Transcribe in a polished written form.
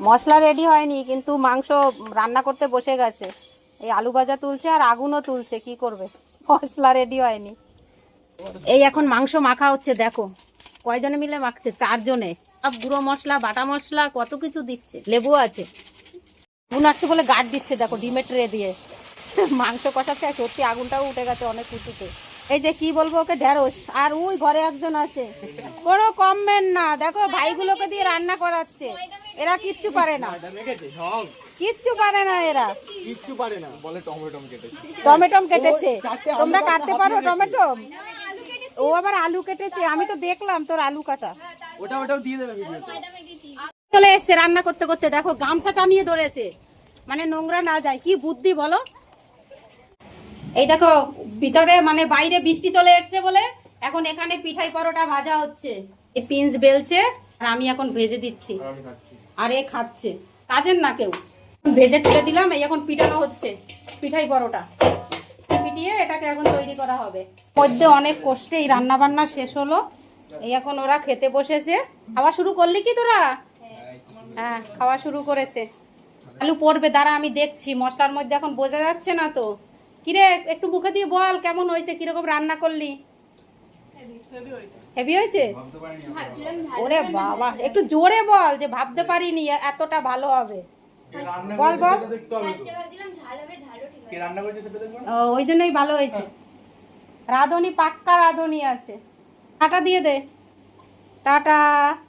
মশলা ready হয়নি কিন্তু মাংস রান্না করতে বসে গেছে। এই আলু ভাজা তুলছে আর আগুনও তুলছে, কি করবে, মশলা রেডি হয়নি। এই এখন মাংস মাখা হচ্ছে, দেখো কয়জনে মিলে মাখছে, 4 জনে। সব গুঁড়ো মশলা, বাটা মশলা, কত কিছু দিচ্ছে, লেবু আছে। নুন আসছে বলে গার্ড দিচ্ছে, দেখো ডিমের ট্রে দিয়ে মাংস কষাচ্ছে। সত্যি আগুনটাও উঠে গেছে অনেক উঁচুতে। এই যে কি বলবো ওকে, ঢেঁড়স। আর ওই ঘরে একজন আছে, কোনো কমবেন না, দেখো ভাইগুলোকে দিয়ে রান্না করাচ্ছে। এরা কিচ্ছু পারে না, কিচ্ছু পারে না, এরা কিচ্ছু পারে না, বলে টমেটো কেটেছে। টমেটো কেটেছে, তোমরা কাটতে পারো টমেটো? ও আবার আলু কেটেছে, আমি তো দেখলাম তোর আলু কাটা। ওটাও দিয়ে দেবে ভিডিওতে। চলে এসছে রান্না করতে করতে, দেখো গামছাটা নিয়ে ধরেছে, মানে নোংরা না যায়। কি বুদ্ধি বলো। এই দেখো ভিতরে মানে বাইরে বৃষ্টি চলে এসছে বলে এখন এখানে পিঠাই পরোটা ভাজা হচ্ছে। এই পিঞ্চ বেলছে আর আমি এখন ভেজে দিচ্ছি, আর এ খাচ্ছে। কাজের না কেউ, ভেজে তুলে দিলাম। এই এখন পিটানো হচ্ছে পিঠাই পরোটা, পিটিয়ে এটাকে এখন তৈরি করা হবে। মধ্যে অনেক কষ্টে এই রান্না বান্না শেষ হলো। এই এখন ওরা খেতে বসেছে। খাওয়া শুরু করলি কি তোরা? হ্যাঁ, খাওয়া শুরু করেছে। আলু পড়বে, দাঁড়া আমি দেখছি। মশলার মধ্যে এখন বোঝা যাচ্ছে না তো। কিরে একটু মুখে দিয়ে বল কেমন হয়েছে, কিরকম রান্না করলি? হেভি হয়েছে? ওরে বাবা, একটু জোরে বল, যে ভাবতে পারিনি এতটা ভালো হবে। বল বল। ওই জন্যই ভালো হয়েছে। রাঁধুনি, পাক্কা রাঁধুনি আছে। টাটা দিয়ে দে, টাটা।